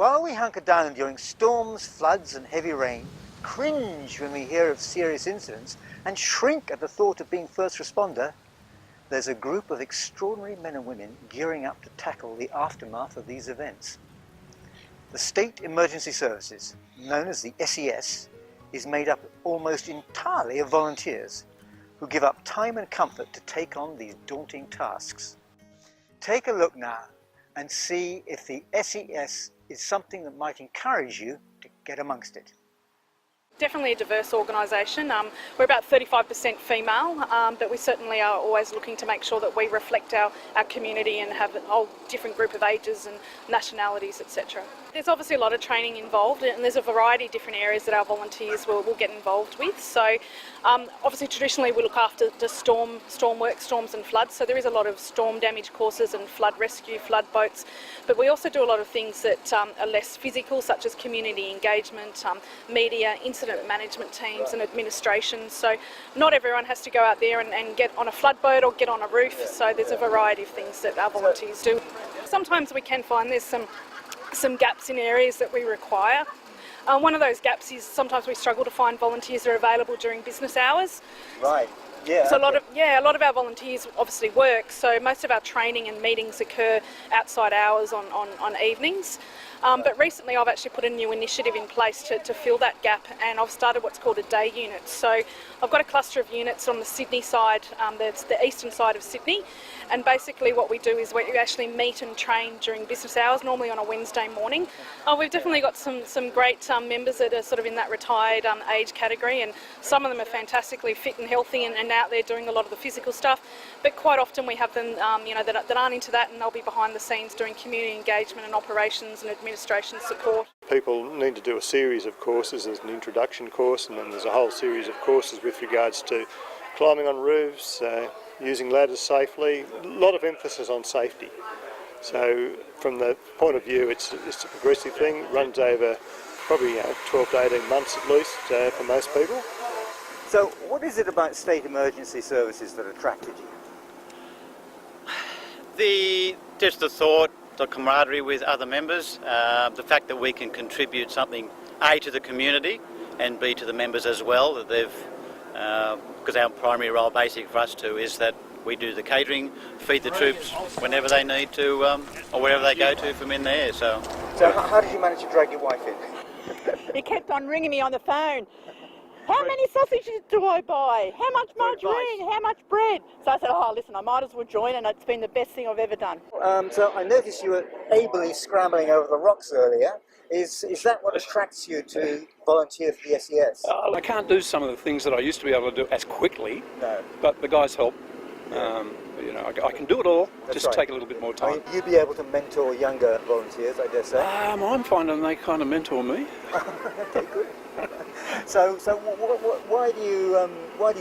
While we hunker down during storms, floods and heavy rain, cringe when we hear of serious incidents, and shrink at the thought of being first responder, there's a group of extraordinary men and women gearing up to tackle the aftermath of these events. The State Emergency Services, known as the SES, is made up almost entirely of volunteers who give up time and comfort to take on these daunting tasks. Take a look now and see if the SES is something that might encourage you to get amongst it. Definitely a diverse organisation. We're about 35% female, but we certainly are always looking to make sure that we reflect our community and have a whole different group of ages and nationalities, etc. There's obviously a lot of training involved, and there's a variety of different areas that our volunteers will get involved with. So obviously traditionally we look after the storm work, storms and floods, so there is a lot of storm damage courses and flood rescue, flood boats, but we also do a lot of things that are less physical, such as community engagement, media, incident management teams and administration. So not everyone has to go out there and get on a flood boat or get on a roof, so there's a variety of things that our volunteers do. Sometimes we can find there's some gaps in areas that we require. One of those gaps is sometimes we struggle to find volunteers that are available during business hours. Right. Yeah. So a lot of our volunteers obviously work, so most of our training and meetings occur outside hours on evenings. But recently I've actually put a new initiative in place to fill that gap, and I've started what's called a day unit. So I've got a cluster of units on the Sydney side, that's the eastern side of Sydney, and basically what we do is we actually meet and train during business hours, normally on a Wednesday morning. We've definitely got some great members that are sort of in that retired age category, and some of them are fantastically fit and healthy and out there doing a lot of the physical stuff, but quite often we have them that aren't into that, and they'll be behind the scenes doing community engagement and operations and administration support. People need to do a series of courses. There's an introduction course, and then there's a whole series of courses with regards to climbing on roofs, using ladders safely, a lot of emphasis on safety. So from the point of view, it's a progressive thing, runs over probably 12 to 18 months at least for most people. So what is it about State Emergency Services that attracted you? Just the thought, the camaraderie with other members, the fact that we can contribute something A to the community and B to the members as well, that they've because our primary role basic for us too is that we do the catering, feed the troops whenever they need to or wherever they go to from in there. So how did you manage to drag your wife in? He kept on ringing me on the phone. How many sausages do I buy? How much margarine? How much bread? So I said, oh, listen, I might as well join, and it's been the best thing I've ever done. So I noticed you were ably scrambling over the rocks earlier. Is that what attracts you to volunteer for the SES? I can't do some of the things that I used to be able to do as quickly, no. But the guys help. I can do it all, That's just right. take a little bit more time. You'd be able to mentor younger volunteers, I dare say. I'm finding they kind of mentor me. Okay, good. So why do you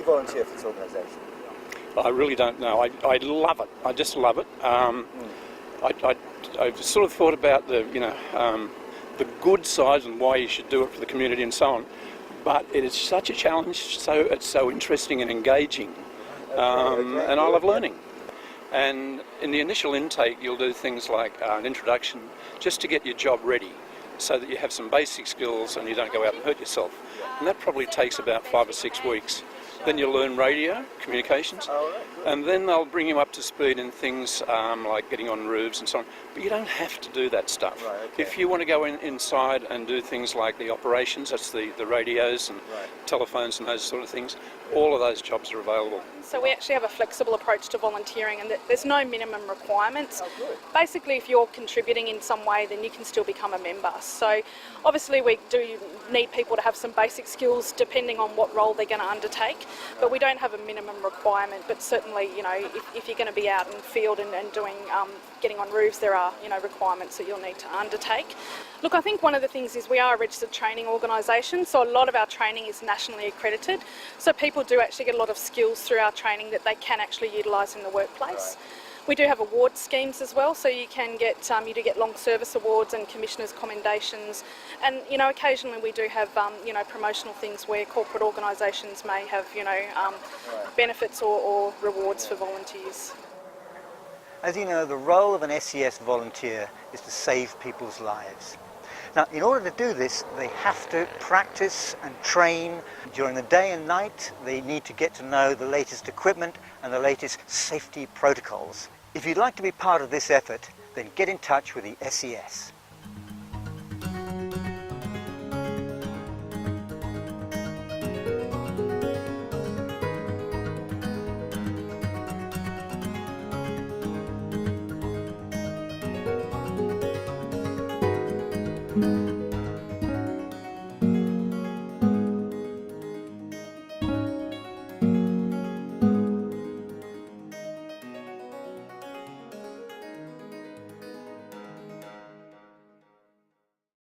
volunteer for this organisation? I really don't know. I love it. I just love it. I've sort of thought about the good sides and why you should do it for the community and so on. But it is such a challenge. It's so interesting and engaging, and I love learning. And in the initial intake, you'll do things like an introduction, just to get your job ready, so that you have some basic skills and you don't go out and hurt yourself. And that probably takes about 5 or 6 weeks. Then you'll learn radio, communications, and then they'll bring you up to speed in things like getting on roofs and so on. But you don't have to do that stuff. Right, okay. If you want to go inside and do things like the operations, that's the radios and telephones and those sort of things, all of those jobs are available. So we actually have a flexible approach to volunteering, and there's no minimum requirements. Oh, good. Basically, if you're contributing in some way, then you can still become a member. So obviously we do need people to have some basic skills depending on what role they're going to undertake, but we don't have a minimum requirement. But certainly, if you're going to be out in the field and doing getting on roofs, there are requirements that you'll need to undertake. Look, I think one of the things is we are a registered training organisation, so a lot of our training is nationally accredited. So people do actually get a lot of skills through our training that they can actually utilise in the workplace. We do have award schemes as well, so you can get long service awards and commissioners' commendations, and occasionally we do have promotional things where corporate organisations may have benefits or rewards for volunteers. As you know, the role of an SES volunteer is to save people's lives. Now, in order to do this, they have to practice and train during the day and night. They need to get to know the latest equipment and the latest safety protocols. If you'd like to be part of this effort, then get in touch with the SES. Mm-hmm.